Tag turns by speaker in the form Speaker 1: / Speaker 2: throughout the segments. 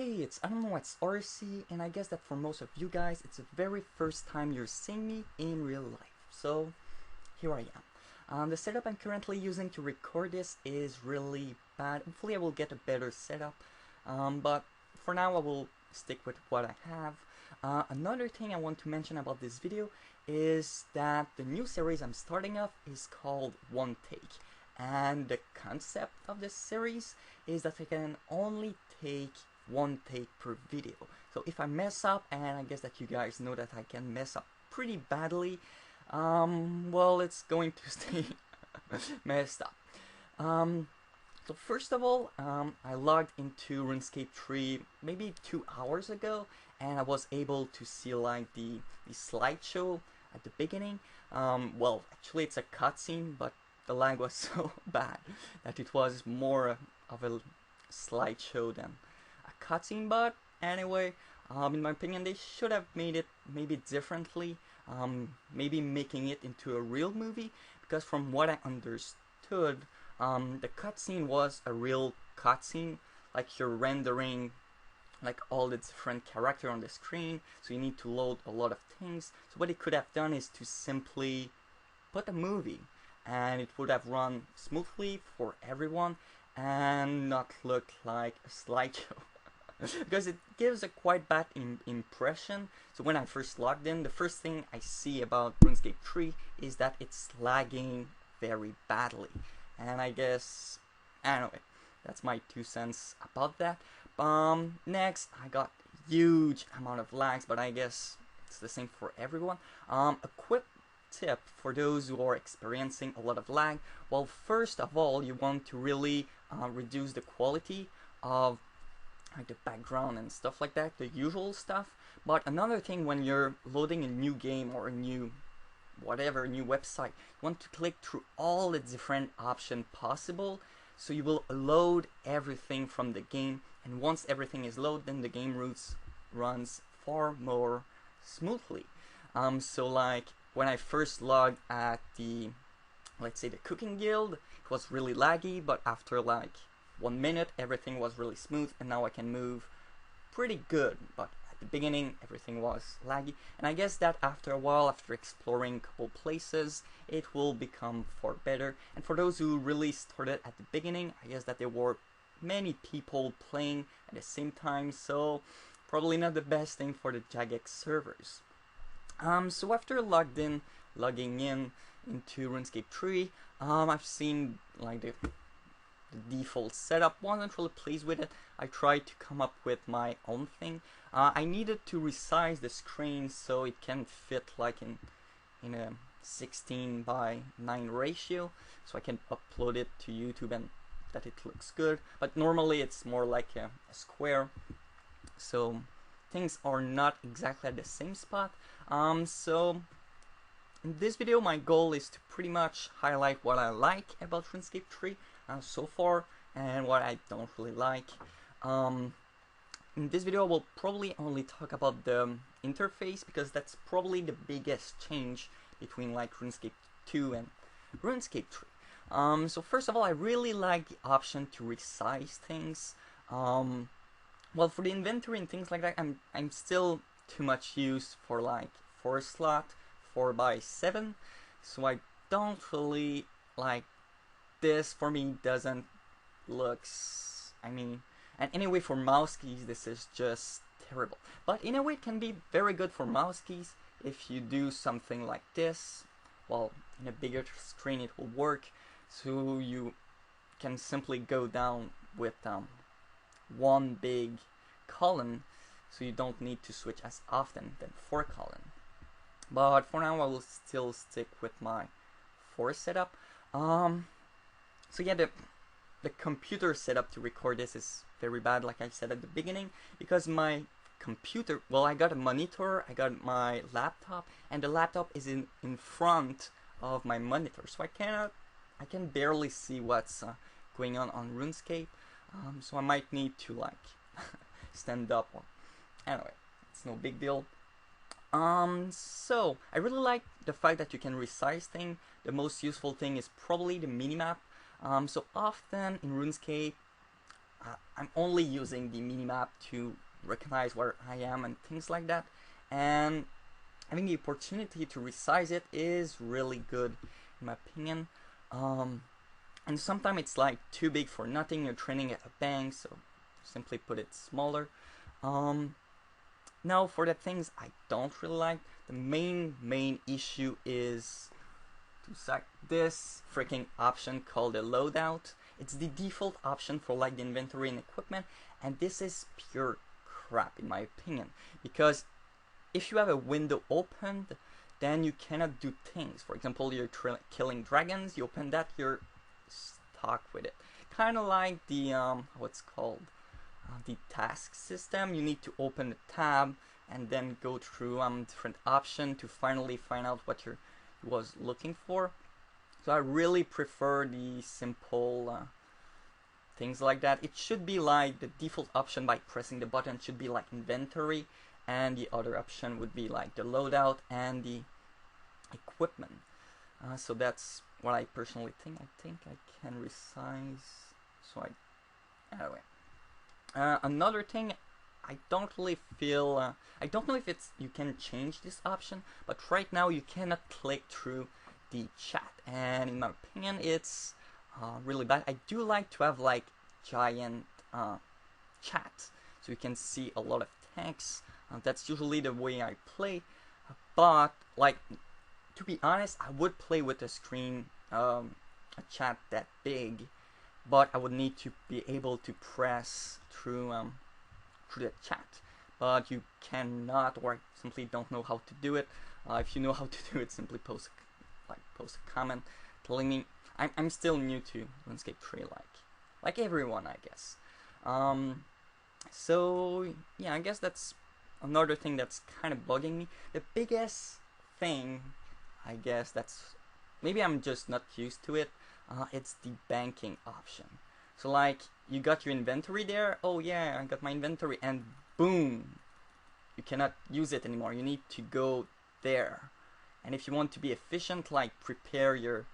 Speaker 1: Hey, it's I don't know, it's RC, and I guess that for most of you guys, it's the very first time you're seeing me in real life. So here I am. The setup I'm currently using to record this is really bad. Hopefully, I will get a better setup, but for now, I will stick with what I have. Another thing I want to mention about this video is that the new series I'm starting off is called One Take, and the concept of this series is that I can only take one take per video. So if I mess up, and I guess that you guys know that I can mess up pretty badly, well, it's going to stay messed up. So first of all, I logged into RuneScape 3 maybe 2 hours ago, and I was able to see like the slideshow at the beginning. Well, actually it's a cutscene, but the lag was so bad that it was more of a slideshow than a cutscene. But anyway, in my opinion, they should have made it maybe differently, maybe making it into a real movie, because from what I understood, the cutscene was a real cutscene, like you're rendering like all the different character on the screen, so you need to load a lot of things. So what they could have done is to simply put a movie, and it would have run smoothly for everyone and not look like a slideshow. Because it gives a quite bad impression. So when I first logged in, the first thing I see about RuneScape 3 is that it's lagging very badly. And I guess, anyway, that's my 2 cents about that. Next, I got huge amount of lags, but I guess it's the same for everyone. A quick tip for those who are experiencing a lot of lag. Well, first of all, you want to really reduce the quality of like the background and stuff like that, the usual stuff. But another thing, when you're loading a new game or a new whatever, new website, you want to click through all the different options possible, so you will load everything from the game, and once everything is loaded, then the game runs far more smoothly. So like when I first logged at the, let's say, the cooking guild, it was really laggy, but after like 1 minute everything was really smooth, and now I can move pretty good. But at the beginning everything was laggy, and I guess that after a while, after exploring a couple places, it will become far better. And for those who really started at the beginning, I guess that there were many people playing at the same time, so probably not the best thing for the Jagex servers. So after logging in into RuneScape 3, I've seen like the default setup. Wasn't really pleased with it. I tried to come up with my own thing. I needed to resize the screen so it can fit like in a 16:9 ratio, so I can upload it to YouTube and that it looks good. But normally it's more like a square, so things are not exactly at the same spot. So in this video, my goal is to pretty much highlight what I like about RuneScape 3 so far, and what I don't really like. In this video, I will probably only talk about the interface, because that's probably the biggest change between like RuneScape 2 and RuneScape 3. So first of all, I really like the option to resize things. Well, for the inventory and things like that, I'm still too much used for like 4 slot 4x7, so I don't really like this. For me, doesn't looks, I mean, and anyway, for mouse keys this is just terrible. But in a way, it can be very good for mouse keys if you do something like this. Well, in a bigger screen it will work, so you can simply go down with one big column, so you don't need to switch as often than 4 column. But for now, I will still stick with my 4 setup. So yeah, the computer setup to record this is very bad, like I said at the beginning, because my computer, well, I got a monitor, I got my laptop, and the laptop is in front of my monitor, so I can barely see what's going on RuneScape. So I might need to like stand up, or anyway, it's no big deal. So I really like the fact that you can resize things. The most useful thing is probably the minimap. So often in RuneScape, I'm only using the minimap to recognize where I am and things like that, and having the opportunity to resize it is really good in my opinion. And sometimes it's like too big for nothing. You're training at a bank, so simply put it smaller. Now for the things I don't really like, the main issue is to select this freaking option called the loadout. It's the default option for like the inventory and equipment, and this is pure crap in my opinion, because if you have a window opened, then you cannot do things. For example, you're killing dragons, you open that, you're stuck with it. Kind of like the what's called the task system. You need to open the tab and then go through different options to finally find out what you was looking for. So I really prefer the simple things like that. It should be like the default option by pressing the button should be like inventory, and the other option would be like the loadout and the equipment. So that's what I personally think. I think I can resize. So anyway. Another thing, I don't really feel. I don't know if it's you can change this option, but right now you cannot click through the chat, and in my opinion, it's really bad. I do like to have like giant chat, so you can see a lot of text. That's usually the way I play, but like to be honest, I would play with a screen, a chat that big, but I would need to be able to press through the chat. But you cannot, or I simply don't know how to do it. If you know how to do it, simply post a comment telling me. I'm still new to RuneScape 3, like everyone, I guess. So yeah, I guess that's another thing that's kind of bugging me. The biggest thing, I guess, that's maybe I'm just not used to it. It's the banking option. So like you got your inventory there. Oh yeah, I got my inventory, and boom, you cannot use it anymore. You need to go there. And if you want to be efficient, like prepare your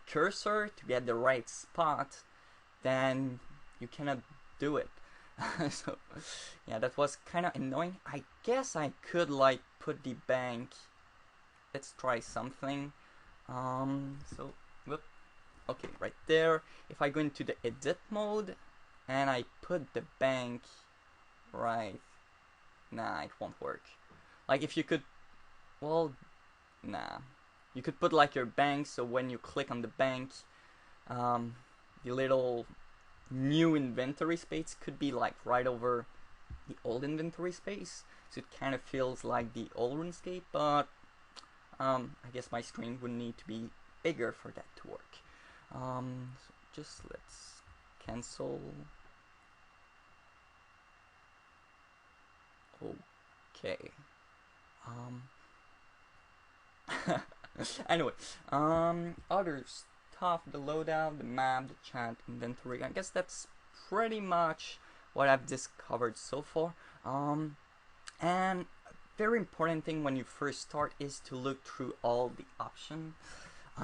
Speaker 1: cursor to be at the right spot, then you cannot do it. So yeah, that was kind of annoying. I guess I could like put the bank. Let's try something. So whoop. Okay, right there. If I go into the edit mode and I put the bank right, nah, it won't work. Like if you could, well, nah, you could put like your bank, so when you click on the bank, the little new inventory space could be like right over the old inventory space, so it kind of feels like the old RuneScape, but I guess my screen would need to be bigger for that to work. So just let's cancel. Okay. Anyway, other stuff, the loadout, the map, the chat, inventory. I guess that's pretty much what I've discovered so far. And very important thing when you first start is to look through all the options.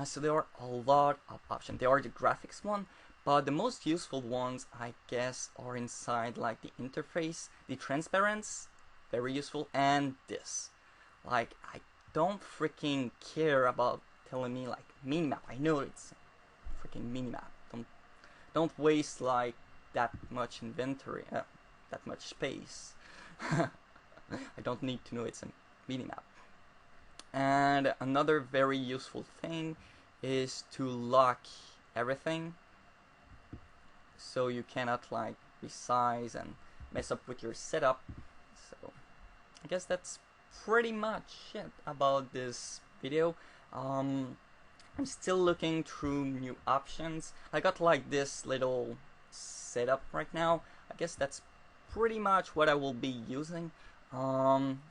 Speaker 1: So there are a lot of options. There are the graphics one, but the most useful ones, I guess, are inside like the interface, the transparency, very useful, and this. Like, I don't freaking care about telling me like minimap. I know it's a freaking minimap. Don't waste like that much inventory, that much space. I don't need to know it's a minimap. And another very useful thing is to lock everything, so you cannot like resize and mess up with your setup. So I guess that's pretty much it about this video. I'm still looking through new options. I got like this little setup right now. I guess that's pretty much what I will be using.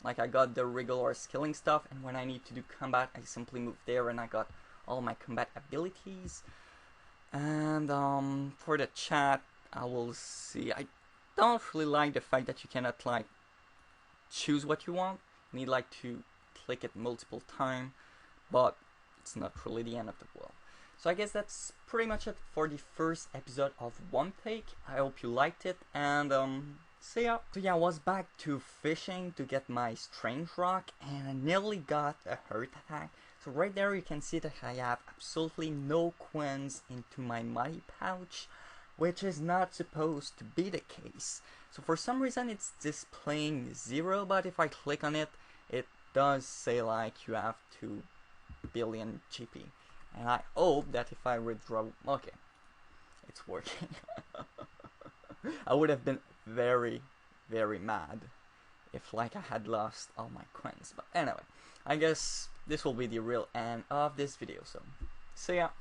Speaker 1: Like I got the regular skilling stuff, and when I need to do combat, I simply move there and I got all my combat abilities. And for the chat, I will see. I don't really like the fact that you cannot like choose what you want. You need like to click it multiple times, but it's not really the end of the world. So I guess that's pretty much it for the first episode of One Take. I hope you liked it, and see ya. So yeah, I was back to fishing to get my strange rock, and I nearly got a heart attack. So right there you can see that I have absolutely no coins into my money pouch, which is not supposed to be the case. So for some reason it's displaying 0, but if I click on it, it does say like you have 2 billion GP. And I hope that if I withdraw, okay, it's working. I would have been very, very mad if like I had lost all my coins. But anyway, I guess this will be the real end of this video, so see ya.